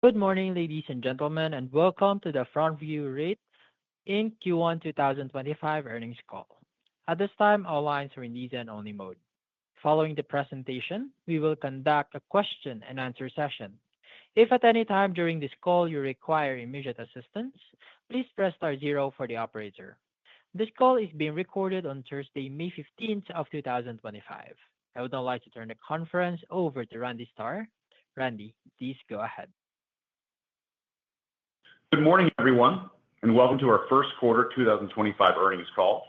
Good morning, ladies and gentlemen, and welcome to the FrontView REIT in Q1 2025 earnings call. At this time, all lines are in listen-only mode. Following the presentation, we will conduct a question-and-answer session. If at any time during this call you require immediate assistance, please press star zero for the operator. This call is being recorded on Thursday, May 15th of 2025. I would now like to turn the conference over to Randy Starr. Randy, please go ahead. Good morning, everyone, and welcome to our first quarter 2025 earnings call.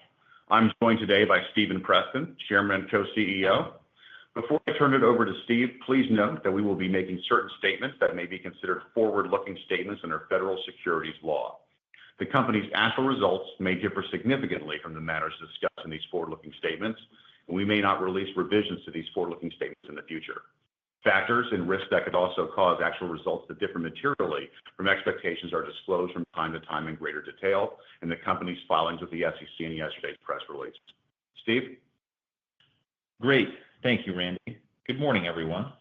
I'm joined today by Stephen Preston, Chairman and Co-CEO. Before I turn it over to Steve, please note that we will be making certain statements that may be considered forward-looking statements under federal securities law. The company's actual results may differ significantly from the matters discussed in these forward-looking statements, and we may not release revisions to these forward-looking statements in the future. Factors and risks that could also cause actual results to differ materially from expectations are disclosed from time to time in greater detail in the company's filings with the SEC and yesterday's press release. Steve? Great. Thank you, Randy. Good morning, everyone.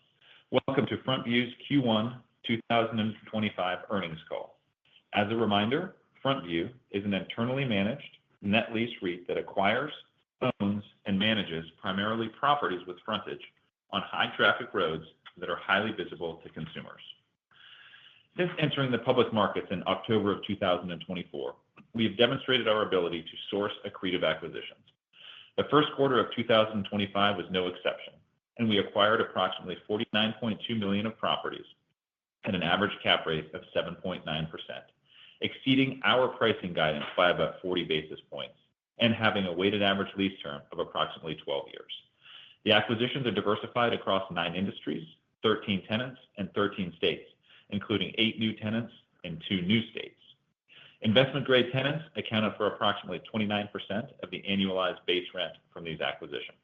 Welcome to FrontView's Q1 2025 earnings call. As a reminder, FrontView is an internally managed net lease REIT that acquires, owns, and manages primarily properties with frontage on high-traffic roads that are highly visible to consumers. Since entering the public markets in October of 2024, we have demonstrated our ability to source accretive acquisitions. The first quarter of 2025 was no exception, and we acquired approximately $49.2 million of properties at an average cap rate of 7.9%, exceeding our pricing guidance by about 40 basis points and having a weighted average lease term of approximately 12 years. The acquisitions are diversified across 9 industries, 13 tenants, and 13 states, including 8 new tenants and 2 new states. Investment-grade tenants accounted for approximately 29% of the annualized base rent from these acquisitions.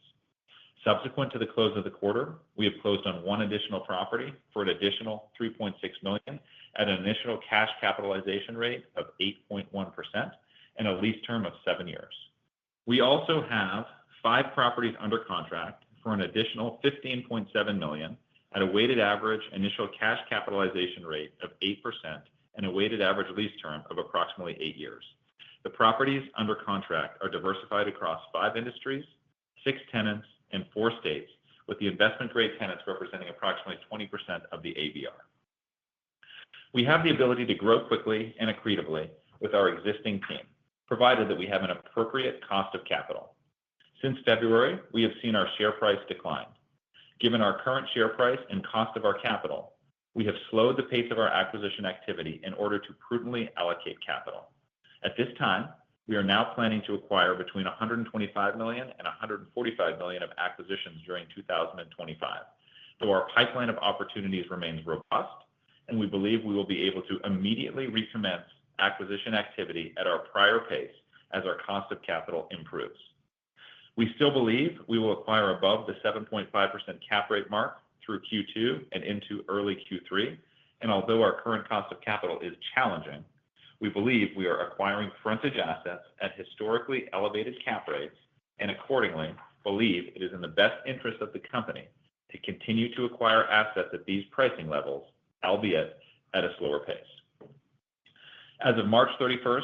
Subsequent to the close of the quarter, we have closed on 1 additional property for an additional $3.6 million at an initial cash capitalization rate of 8.1% and a lease term of 7 years. We also have 5 properties under contract for an additional $15.7 million at a weighted average initial cash capitalization rate of 8% and a weighted average lease term of approximately 8 years. The properties under contract are diversified across 5 industries, 6 tenants, and 4 states, with the investment-grade tenants representing approximately 20% of the ABR. We have the ability to grow quickly and accretively with our existing team, provided that we have an appropriate cost of capital. Since February, we have seen our share price decline. Given our current share price and cost of our capital, we have slowed the pace of our acquisition activity in order to prudently allocate capital. At this time, we are now planning to acquire between $125 million and $145 million of acquisitions during 2025, though our pipeline of opportunities remains robust, and we believe we will be able to immediately recommence acquisition activity at our prior pace as our cost of capital improves. We still believe we will acquire above the 7.5% cap rate mark through Q2 and into early Q3, and although our current cost of capital is challenging, we believe we are acquiring frontage assets at historically elevated cap rates and accordingly believe it is in the best interest of the company to continue to acquire assets at these pricing levels, albeit at a slower pace. As of March 31st,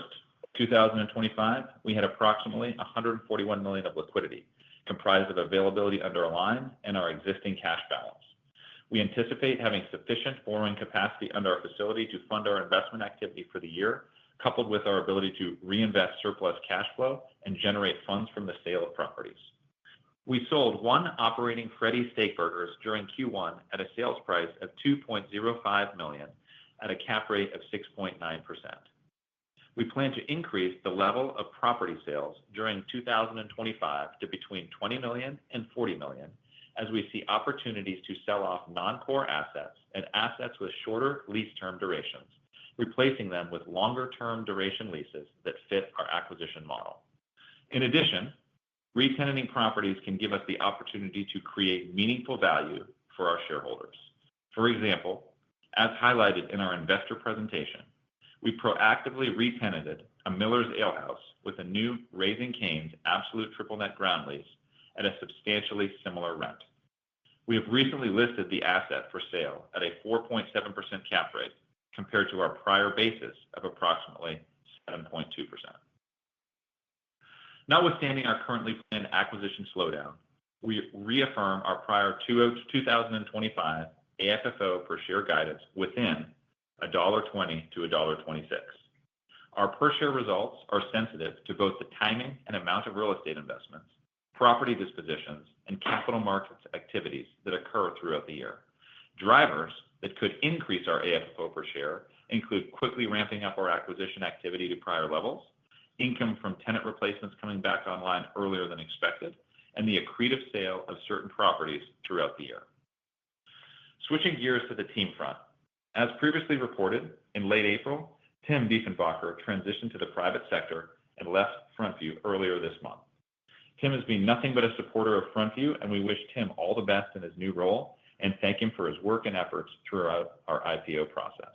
2025, we had approximately $141 million of liquidity, comprised of availability under a line and our existing cash balance. We anticipate having sufficient borrowing capacity under our facility to fund our investment activity for the year, coupled with our ability to reinvest surplus cash flow and generate funds from the sale of properties. We sold 1 operating Freddy's Steakburgers during Q1 at a sales price of $2.05 million at a cap rate of 6.9%. We plan to increase the level of property sales during 2025 to between $20 million and $40 million as we see opportunities to sell off non-core assets and assets with shorter lease term durations, replacing them with longer-term duration leases that fit our acquisition model. In addition, re-tenanting properties can give us the opportunity to create meaningful value for our shareholders. For example, as highlighted in our investor presentation, we proactively re-tenanted a Miller's Ale House with a new Raising Cane's absolute triple net ground lease at a substantially similar rent. We have recently listed the asset for sale at a 4.7% cap rate compared to our prior basis of approximately 7.2%. Notwithstanding our currently planned acquisition slowdown, we reaffirm our prior 2025 AFFO per share guidance within $1.20 to $1.26. Our per share results are sensitive to both the timing and amount of real estate investments, property dispositions, and capital markets activities that occur throughout the year. Drivers that could increase our AFFO per share include quickly ramping up our acquisition activity to prior levels, income from tenant replacements coming back online earlier than expected, and the accretive sale of certain properties throughout the year. Switching gears to the team front. As previously reported, in late April, Tim Diefenbacher transitioned to the private sector and left FrontView earlier this month. Tim has been nothing but a supporter of FrontView, and we wish Tim all the best in his new role and thank him for his work and efforts throughout our IPO process.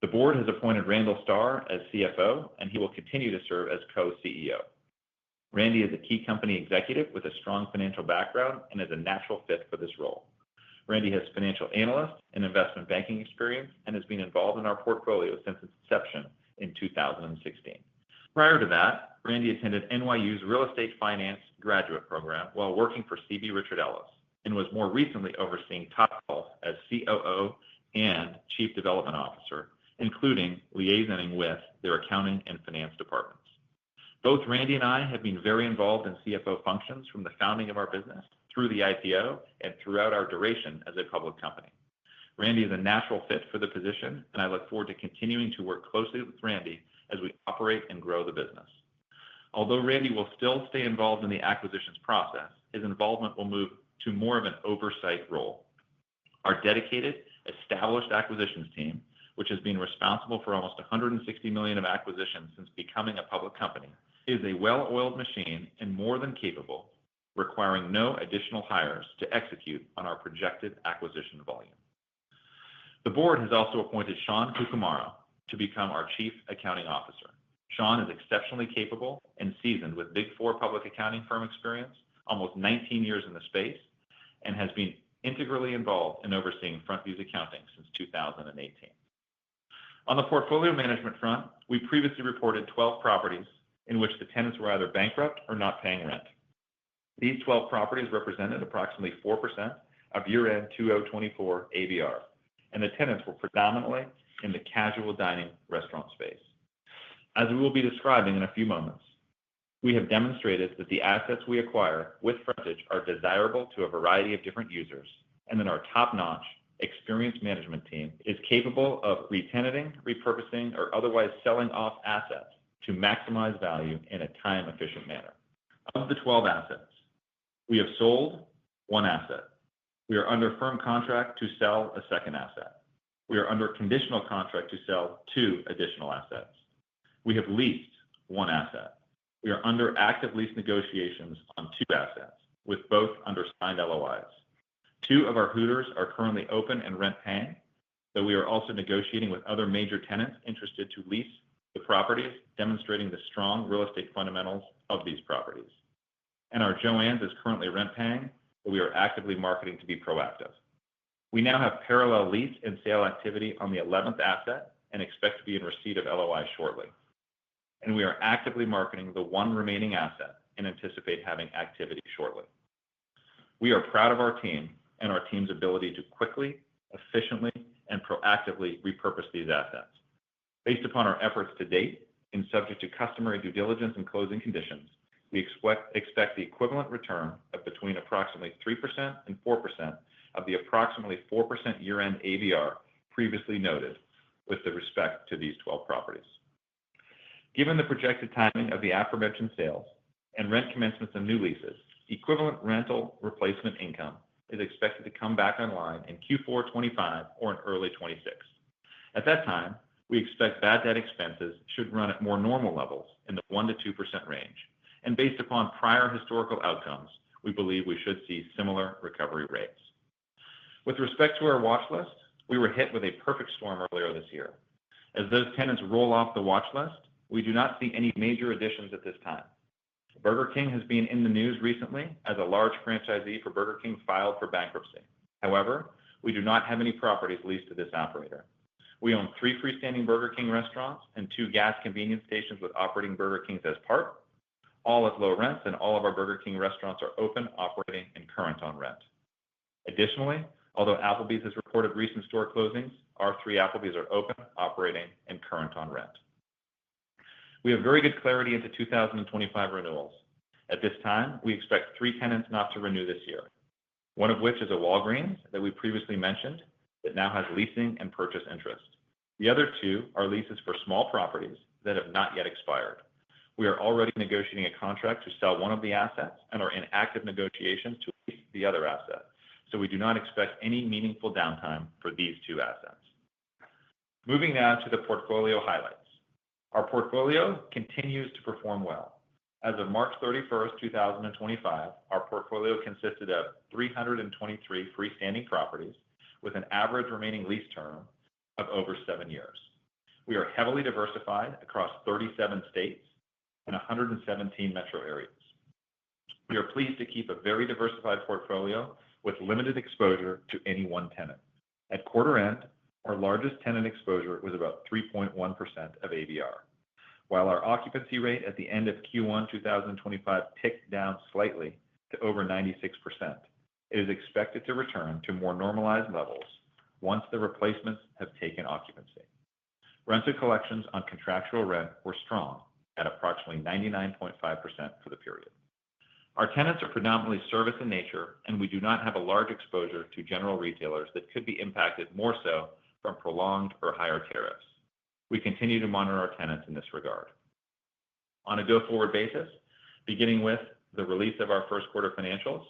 The board has appointed Randall Starr as CFO, and he will continue to serve as co-CEO. Randy is a key company executive with a strong financial background and is a natural fit for this role. Randy has financial analyst and investment banking experience and has been involved in our portfolio since its inception in 2016. Prior to that, Randy attended NYU's Real Estate Finance graduate program while working for CB Richard Ellis and was more recently overseeing Topgolf as COO and Chief Development Officer, including liaisoning with their accounting and finance departments. Both Randy and I have been very involved in CFO functions from the founding of our business through the IPO and throughout our duration as a public company. Randy is a natural fit for the position, and I look forward to continuing to work closely with Randy as we operate and grow the business. Although Randy will still stay involved in the acquisitions process, his involvement will move to more of an oversight role. Our dedicated, established acquisitions team, which has been responsible for almost $160 million of acquisitions since becoming a public company, is a well-oiled machine and more than capable, requiring no additional hires to execute on our projected acquisition volume. The board has also appointed Sean Kukumara to become our Chief Accounting Officer. Sean is exceptionally capable and seasoned with Big Four public accounting firm experience, almost 19 years in the space, and has been integrally involved in overseeing FrontView's accounting since 2018. On the portfolio management front, we previously reported 12 properties in which the tenants were either bankrupt or not paying rent. These 12 properties represented approximately 4% of year-end 2024 ABR, and the tenants were predominantly in the casual dining restaurant space. As we will be describing in a few moments, we have demonstrated that the assets we acquire with frontage are desirable to a variety of different users, and that our top-notch, experienced management team is capable of re-tenanting, repurposing, or otherwise selling off assets to maximize value in a time-efficient manner. Of the 12 assets, we have sold one asset. We are under firm contract to sell a second asset. We are under conditional contract to sell 2 additional assets. We have leased one asset. We are under active lease negotiations on 2 assets, with both under signed LOIs. 2 of our Hooters are currently open and rent paying, though we are also negotiating with other major tenants interested to lease the properties, demonstrating the strong real estate fundamentals of these properties. And our Joann's is currently rent paying, but we are actively marketing to be proactive. We now have parallel lease and sale activity on the 11th asset and expect to be in receipt of LOI shortly. And we are actively marketing the 1 remaining asset and anticipate having activity shortly. We are proud of our team and our team's ability to quickly, efficiently, and proactively repurpose these assets. Based upon our efforts to date and subject to customary due diligence and closing conditions, we expect the equivalent return of between approximately 3% and 4% of the approximately 4% year-end ABR previously noted with respect to these 12 properties. Given the projected timing of the aforementioned sales and rent commencements and new leases, equivalent rental replacement income is expected to come back online in Q4 25 or in early 26. At that time, we expect bad debt expenses should run at more normal levels in the 1% to 2% range. And based upon prior historical outcomes, we believe we should see similar recovery rates. With respect to our watch list, we were hit with a perfect storm earlier this year. As those tenants roll off the watch list, we do not see any major additions at this time. Burger King has been in the news recently as a large franchisee for Burger King filed for bankruptcy. However, we do not have any properties leased to this operator. We own 3 freestanding Burger King restaurants and 2 gas convenience stations with operating Burger Kings as part, all at low rents, and all of our Burger King restaurants are open, operating, and current on rent. Additionally, although Applebee's has reported recent store closings, our 3 Applebee's are open, operating, and current on rent. We have very good clarity into 2025 renewals. At this time, we expect 3 tenants not to renew this year, one of which is a Walgreens that we previously mentioned that now has leasing and purchase interest. The other 2 are leases for small properties that have not yet expired. We are already negotiating a contract to sell one of the assets and are in active negotiations to lease the other asset, so we do not expect any meaningful downtime for these 2 assets. Moving now to the portfolio highlights. Our portfolio continues to perform well. As of March 31st, 2025, our portfolio consisted of 323 freestanding properties with an average remaining lease term of over 7 years. We are heavily diversified across 37 states and 117 metro areas. We are pleased to keep a very diversified portfolio with limited exposure to any one tenant. At quarter end, our largest tenant exposure was about 3.1% of ABR. While our occupancy rate at the end of Q1 2025 ticked down slightly to over 96%, it is expected to return to more normalized levels once the replacements have taken occupancy. Rental collections on contractual rent were strong at approximately 99.5% for the period. Our tenants are predominantly service in nature, and we do not have a large exposure to general retailers that could be impacted more so from prolonged or higher tariffs. We continue to monitor our tenants in this regard. On a go-forward basis, beginning with the release of our first quarter financials,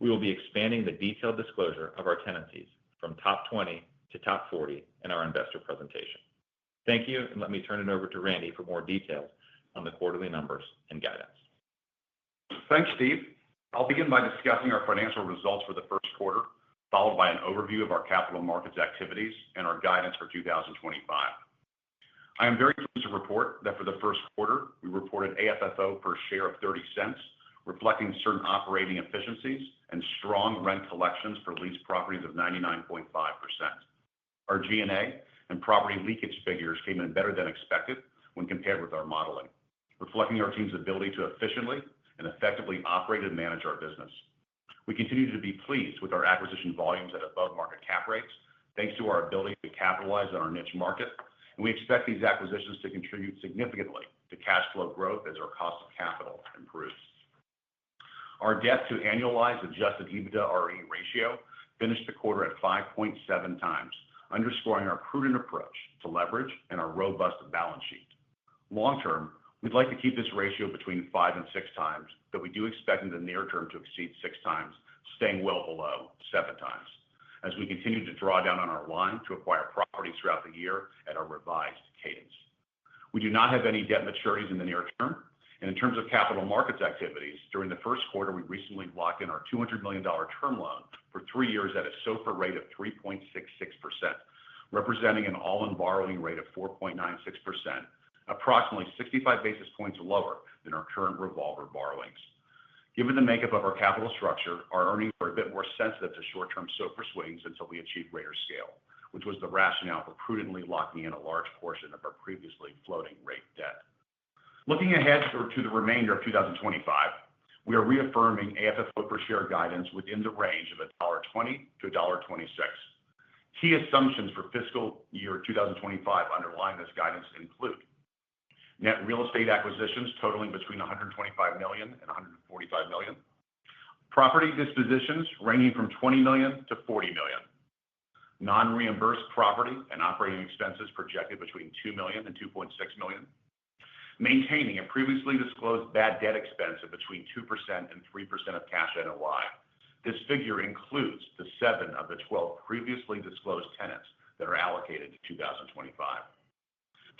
we will be expanding the detailed disclosure of our tenancies from top 20 to top 40 in our investor presentation. Thank you, and let me turn it over to Randy for more details on the quarterly numbers and guidance. Thanks, Steve. I'll begin by discussing our financial results for the first quarter, followed by an overview of our capital markets activities and our guidance for 2025. I am very pleased to report that for the first quarter, we reported AFFO per share of $0.30, reflecting certain operating efficiencies and strong rent collections for leased properties of 99.5%. Our G&A and property leakage figures came in better than expected when compared with our modeling, reflecting our team's ability to efficiently and effectively operate and manage our business. We continue to be pleased with our acquisition volumes at above-market cap rates, thanks to our ability to capitalize on our niche market, and we expect these acquisitions to contribute significantly to cash flow growth as our cost of capital improves. Our debt to annualized adjusted EBITDAre ratio finished the quarter at 5.7 times, underscoring our prudent approach to leverage and our robust balance sheet. Long term, we'd like to keep this ratio between 5 and 6 times, but we do expect in the near term to exceed 6 times, staying well below 7 times, as we continue to draw down on our line to acquire properties throughout the year at our revised cadence. We do not have any debt maturities in the near term, and in terms of capital markets activities, during the first quarter, we recently locked in our $200 million term loan for 3 years at a SOFR rate of 3.66%, representing an all-in borrowing rate of 4.96%, approximately 65 basis points lower than our current revolver borrowings. Given the makeup of our capital structure, our earnings are a bit more sensitive to short-term SOFR swings until we achieve greater scale, which was the rationale for prudently locking in a large portion of our previously floating rate debt. Looking ahead to the remainder of 2025, we are reaffirming AFFO per share guidance within the range of $1.20 to $1.26. Key assumptions for fiscal year 2025 underlying this guidance include net real estate acquisitions totaling between $125 million and $145 million, property dispositions ranging from $20 million to $40 million, non-reimbursed property and operating expenses projected between $2 million and $2.6 million, maintaining a previously disclosed bad debt expense of between 2% and 3% of cash NOI. This figure includes the 7 of the 12 previously disclosed tenants that are allocated to 2025.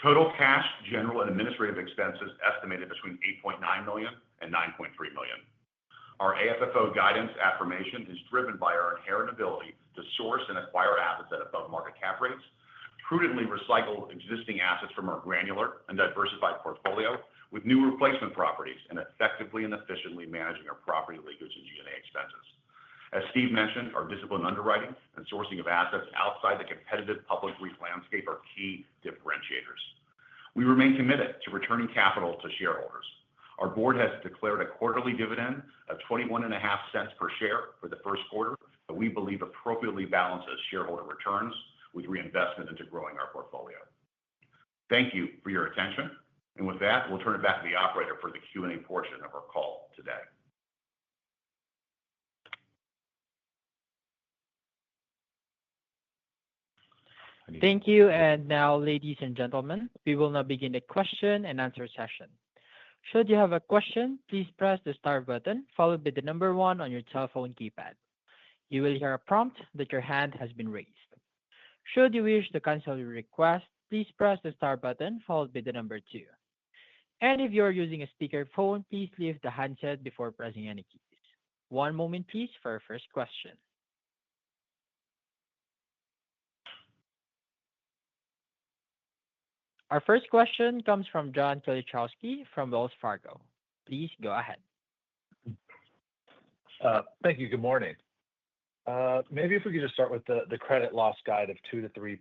Total cash, general, and administrative expenses estimated between $8.9 million and $9.3 million. Our AFFO guidance affirmation is driven by our inherent ability to source and acquire assets at above-market cap rates, prudently recycle existing assets from our granular and diversified portfolio with new replacement properties, and effectively and efficiently managing our property leakage and G&A expenses. As Steve mentioned, our disciplined underwriting and sourcing of assets outside the competitive public REIT landscape are key differentiators. We remain committed to returning capital to shareholders. Our board has declared a quarterly dividend of 21.5 cents per share for the first quarter that we believe appropriately balances shareholder returns with reinvestment into growing our portfolio. Thank you for your attention. And with that, we'll turn it back to the operator for the Q&A portion of our call today. Thank you. And now, ladies and gentlemen, we will now begin the question and answer session. Should you have a question, please press the star button followed by the number one on your telephone keypad. You will hear a prompt that your hand has been raised. Should you wish to cancel your request, please press the star button followed by the number two. And if you are using a speakerphone, please leave the handset before pressing any keys. One moment, please, for our first question. Our first question comes from John Kilichowski from Wells Fargo. Please go ahead. Thank you. Good morning. Maybe if we could just start with the credit loss guide of 2 to 3%.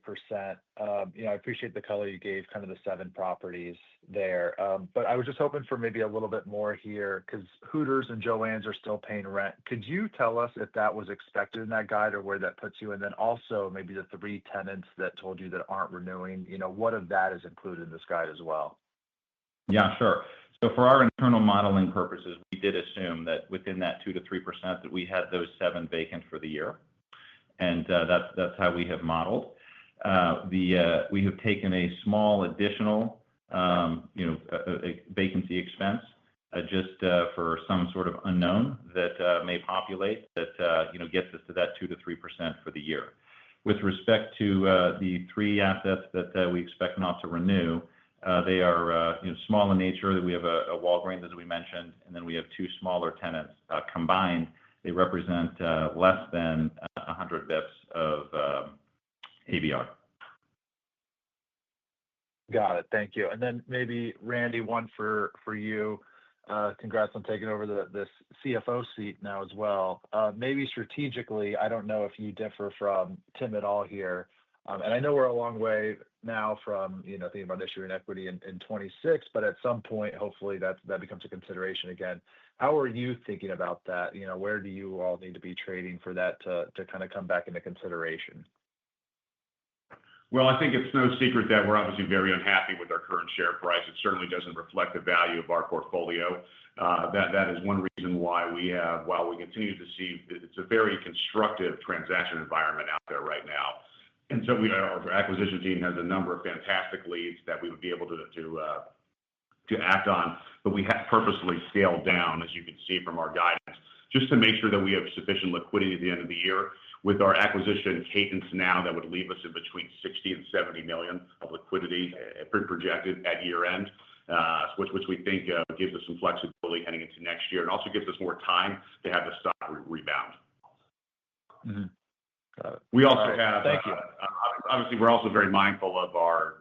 I appreciate the color you gave, kind of the 7 properties there. But I was just hoping for maybe a little bit more here because Hooters and Joann's are still paying rent. Could you tell us if that was expected in that guide or where that puts you? And then also maybe the 3 tenants that told you that aren't renewing, what of that is included in this guide as well? Yeah, sure. So for our internal modeling purposes, we did assume that within that 2 to 3% that we had those 7 vacant for the year. And that's how we have modeled. We have taken a small additional vacancy expense just for some sort of unknown that may populate that gets us to that 2 to 3% for the year. With respect to the 3 assets that we expect not to renew, they are small in nature. We have a Walgreens, as we mentioned, and then we have 2 smaller tenants. Combined, they represent less than 100 basis points of ABR. Got it. Thank you. And then maybe, Randy, one for you. Congrats on taking over this CFO seat now as well. Maybe strategically, I don't know if you differ from Tim at all here. And I know we're a long way now from thinking about issuing equity in 26, but at some point, hopefully that becomes a consideration again. How are you thinking about that? Where do you all need to be trading for that to kind of come back into consideration? Well, I think it's no secret that we're obviously very unhappy with our current share price. It certainly doesn't reflect the value of our portfolio. That is one reason why while we continue to see it's a very constructive transaction environment out there right now. And so our acquisition team has a number of fantastic leads that we would be able to act on, but we have purposely scaled down, as you can see from our guidance, just to make sure that we have sufficient liquidity at the end of the year. With our acquisition cadence now, that would leave us in between $60 and $70 million of liquidity projected at year end, which we think gives us some flexibility heading into next year and also gives us more time to have the stock rebound. Mm-hmm. We also have, thank you. Obviously, we're also very mindful of our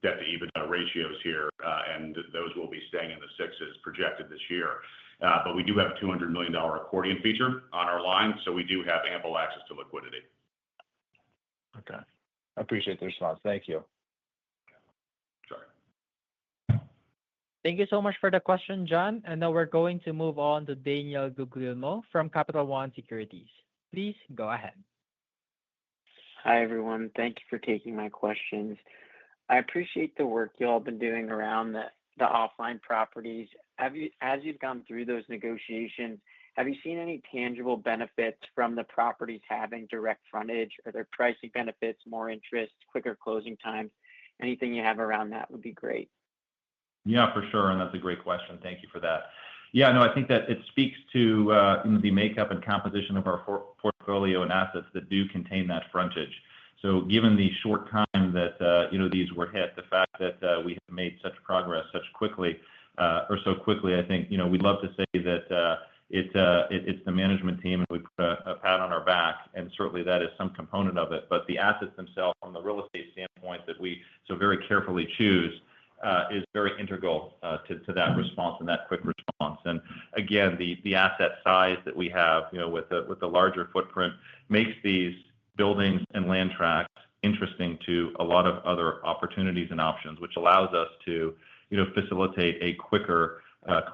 debt to EBITDA ratios here, and those will be staying in the 6s projected this year. But we do have a $200 million accordion feature on our line, so we do have ample access to liquidity. Okay. I appreciate the response. Thank you. Sorry. Thank you so much for the question, John. And now we're going to move on to Daniel Guglielmo from Capital One Securities. Please go ahead. Hi, everyone. Thank you for taking my questions. I appreciate the work you all been doing around the offline properties. As you've gone through those negotiations, have you seen any tangible benefits from the properties having direct frontage? Are there pricing benefits, more interest, quicker closing times? Anything you have around that would be great. Yeah, for sure. And that's a great question. Thank you for that. Yeah, no, I think that it speaks to the makeup and composition of our portfolio and assets that do contain that frontage. So given the short time that these were hit, the fact that we have made such progress so quickly, I think we'd love to say that it's the management team and we put a pat on our back, and certainly that is some component of it. But the assets themselves, from the real estate standpoint that we so very carefully choose, is very integral to that response and that quick response. And again, the asset size that we have, with the larger footprint, makes these buildings and land tracts interesting to a lot of other opportunities and options, which allows us to facilitate a quicker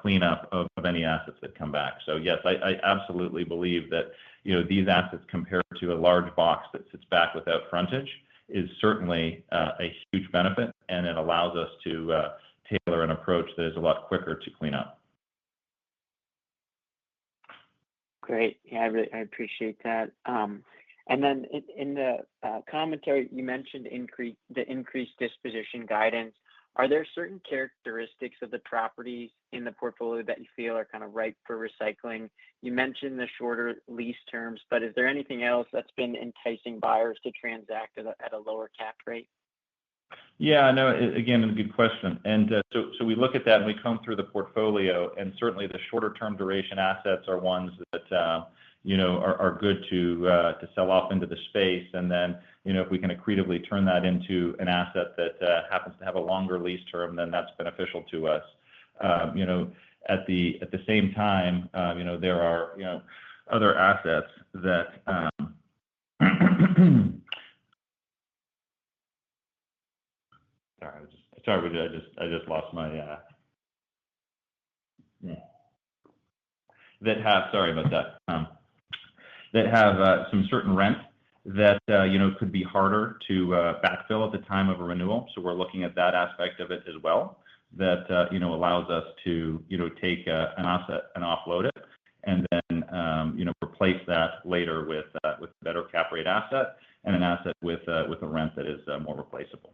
cleanup of any assets that come back. So yes, I absolutely believe that these assets compared to a large box that sits back without frontage is certainly a huge benefit, and it allows us to tailor an approach that is a lot quicker to clean up. Great. Yeah, I appreciate that. And then in the commentary, you mentioned the increased disposition guidance. Are there certain characteristics of the properties in the portfolio that you feel are kind of ripe for recycling? You mentioned the shorter lease terms, but is there anything else that's been enticing buyers to transact at a lower cap rate? Yeah, no, again, a good question. And so we look at that and we come through the portfolio, and certainly the shorter term duration assets are ones that are good to sell off into the space. And then if we can accretively turn that into an asset that happens to have a longer lease term, then that's beneficial to us. At the same time, there are other assets that I just lost my that have, sorry about that, that have some certain rent that could be harder to backfill at the time of a renewal. So we're looking at that aspect of it as well. That allows us to take an asset and offload it, and then replace that later with a better cap rate asset and an asset with a rent that is more replaceable.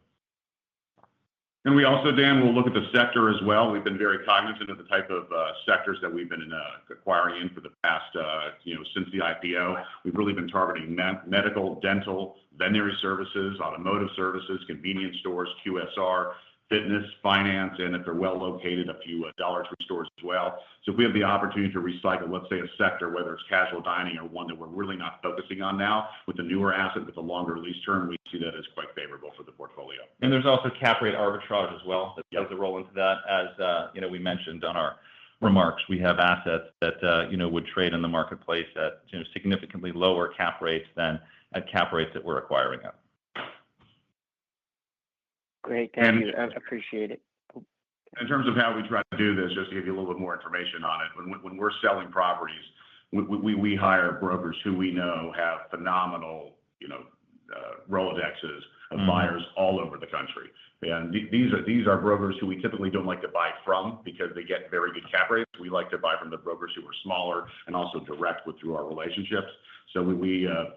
And we also, Dan, will look at the sector as well. We've been very cognizant of the type of sectors that we've been acquiring in for the past, since the IPO. We've really been targeting medical, dental, veterinary services, automotive services, convenience stores, QSR, fitness, finance, and if they're well located, a few Dollar Tree stores as well. So if we have the opportunity to recycle, let's say, a sector, whether it's casual dining or one that we're really not focusing on now, with the newer asset with a longer lease term, we see that as quite favorable for the portfolio. And there's also cap rate arbitrage as well that plays a role into that. As we mentioned on our remarks, we have assets that would trade in the marketplace at significantly lower cap rates than at cap rates that we're acquiring at. Great, thank you. I appreciate it. In terms of how we try to do this, just to give you a little bit more information on it, when we're selling properties, we hire brokers who we know have phenomenal, Rolodexes of buyers all over the country. And these are brokers who we typically don't like to buy from because they get very good cap rates. We like to buy from the brokers who are smaller and also direct through our relationships. So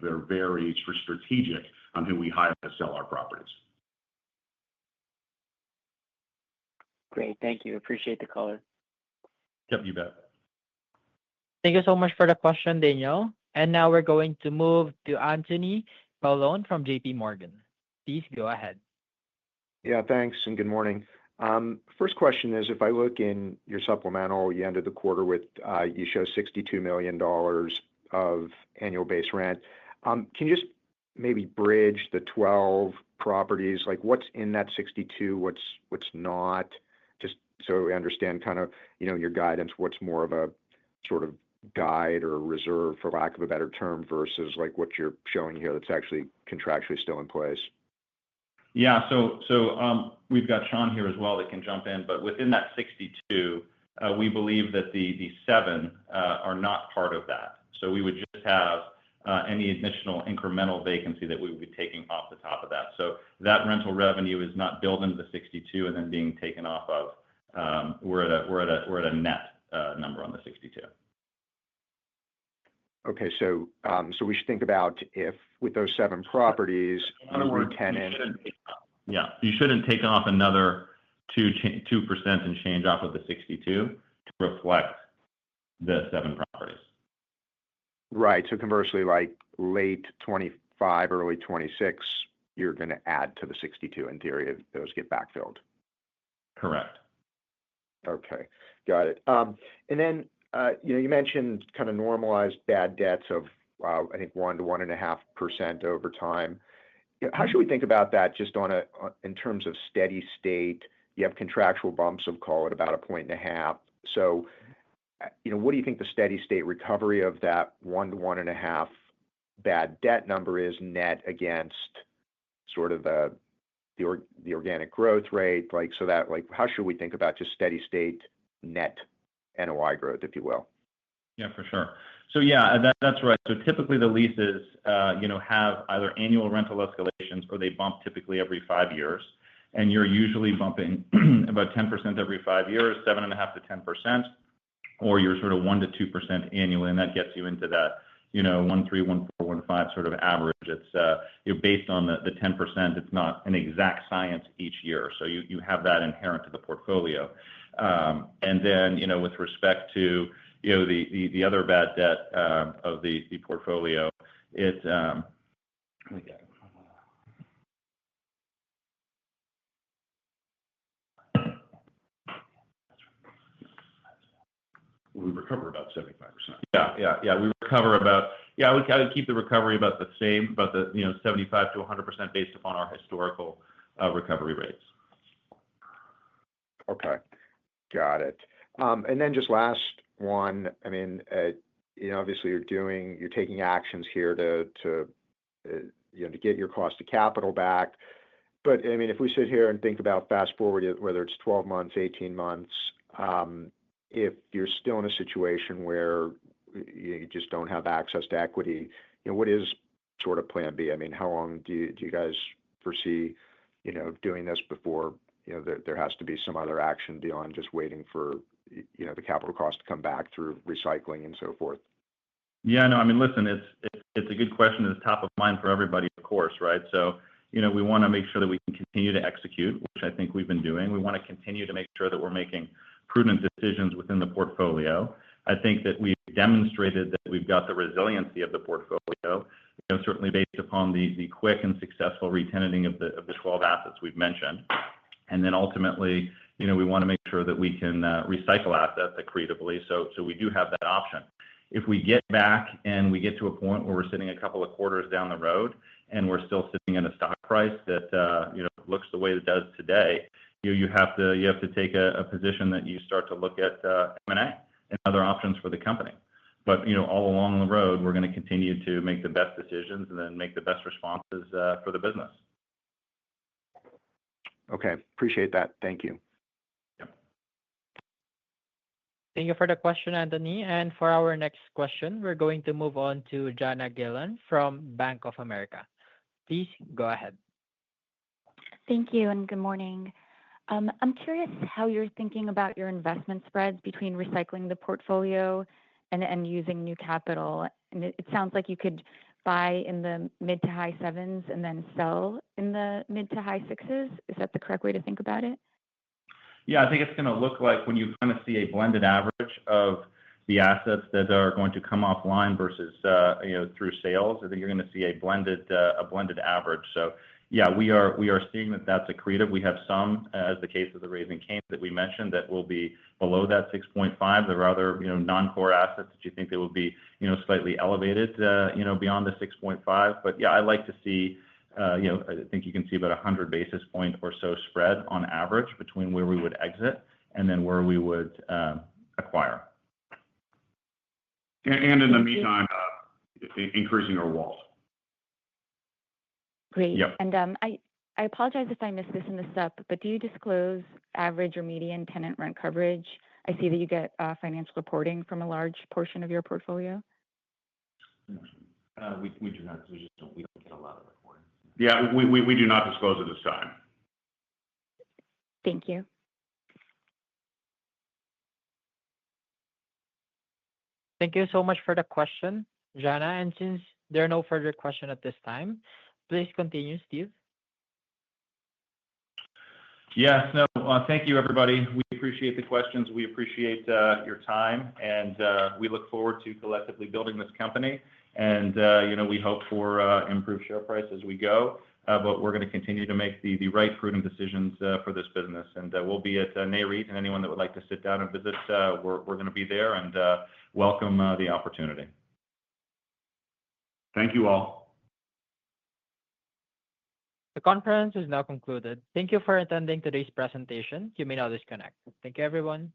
they're very strategic on who we hire to sell our properties. Great, thank you. Appreciate the color. Yep, you bet. Thank you so much for the question, Daniel. And now we're going to move to Anthony Paolone from JP Morgan. Please go ahead. Yeah, thanks, and good morning. First question is, if I look in your supplemental, you ended the quarter with, you show $62 million of annual base rent. Can you just maybe bridge the 12 properties? Like, what's in that 62, what's not? Just so we understand kind of, your guidance, what's more of a sort of guide or reserve, for lack of a better term, versus like what you're showing here that's actually contractually still in place. Yeah, so we've got Sean here as well that can jump in, but within that 62, we believe that the 7 are not part of that. So we would just have any additional incremental vacancy that we would be taking off the top of that. So that rental revenue is not built into the 62 and then being taken off of. We're at a net number on the 62. Okay, so we should think about if with those 7 properties, re-tenant. Yeah, you shouldn't take off another 2% and change off of the 62 to reflect the 7 properties. Right. So conversely, like late 25, early 26, you're going to add to the 62 in theory if those get backfilled. Correct. Okay, got it. And then you mentioned kind of normalized bad debts of I think 1 to 1.5% over time. How should we think about that just in terms of steady state? You have contractual bumps of, call it, about 1.5 points. So, what do you think the steady state recovery of that 1 to 1.5 bad debt number is net against sort of the organic growth rate? How should we think about just steady state net NOI growth, if you will? Yeah, for sure. So yeah, that's right. So typically the leases, have either annual rental escalations or they bump typically every 5 years. And you're usually bumping about 10% every 5 years, 7.5% to 10%, or you're sort of 1 to 2% annually. And that gets you into that, 1.3, 1.4, 1.5 sort of average. It's based on the 10%. It's not an exact science each year. So you have that inherent to the portfolio. And then, with respect to, the other bad debt of the portfolio, it We recover about 75%. Yeah. We recover about, I would keep the recovery about the same, about the 75 to 100% based upon our historical recovery rates. Okay, got it. And then just last one. I mean, obviously you're taking actions here to get your cost of capital back. But I mean, if we sit here and think about fast forward, whether it's 12 months, 18 months, if you're still in a situation where you just don't have access to equity, what is sort of plan B? I mean, how long do you guys foresee, doing this before, there has to be some other action beyond just waiting for, the capital cost to come back through recycling and so forth? Yeah, no, I mean, listen, it's a good question. It's top of mind for everybody, of course, right? So, we want to make sure that we can continue to execute, which I think we've been doing. We want to continue to make sure that we're making prudent decisions within the portfolio. I think that we've demonstrated that we've got the resiliency of the portfolio, certainly based upon the quick and successful re-tenanting of the 12 assets we've mentioned. And then ultimately, we want to make sure that we can recycle assets accretively. So we do have that option. If we get back and we get to a point where we're sitting a couple of quarters down the road and we're still sitting at a stock price that looks the way it does today, you have to take a position that you start to look at M&A and other options for the company. But all along the road, we're going to continue to make the best decisions and then make the best responses for the business. Okay, appreciate that. Thank you. Thank you for the question, Anthony. And for our next question, we're going to move on to Jana Gillen from Bank of America. Please go ahead. Thank you and good morning. I'm curious how you're thinking about your investment spreads between recycling the portfolio and using new capital. And it sounds like you could buy in the mid to high sevens and then sell in the mid to high sixes. Is that the correct way to think about it? Yeah, I think it's going to look like when you kind of see a blended average of the assets that are going to come offline versus through sales. I think you're going to see a blended average. So yeah, we are seeing that that's accretive. We have some, as the case of the Raising Cane's that we mentioned, that will be below that 6.5. There are other non-core assets that you think that will be slightly elevated beyond the 6.5. But yeah, I like to see. I think you can see about 100 basis point or so spread on average between where we would exit and then where we would acquire. And in the meantime, increasing our walls. Great. Yep. And I apologize if I missed this in the SUP, but do you disclose average or median tenant rent coverage? I see that you get financial reporting from a large portion of your portfolio. We do not. We don't get a lot of reporting. Yeah, we do not disclose at this time. Thank you. Thank you so much for the question, Jana. And since there are no further questions at this time, please continue, Steve. Yes, no, thank you, everybody. We appreciate the questions. We appreciate your time, and we look forward to collectively building this company. And, we hope for improved share price as we go, but we're going to continue to make the right prudent decisions for this business. And we'll be at NAREIT, and anyone that would like to sit down and visit, we're going to be there and welcome the opportunity. Thank you all. The conference is now concluded. Thank you for attending today's presentation. You may now disconnect. Thank you, everyone.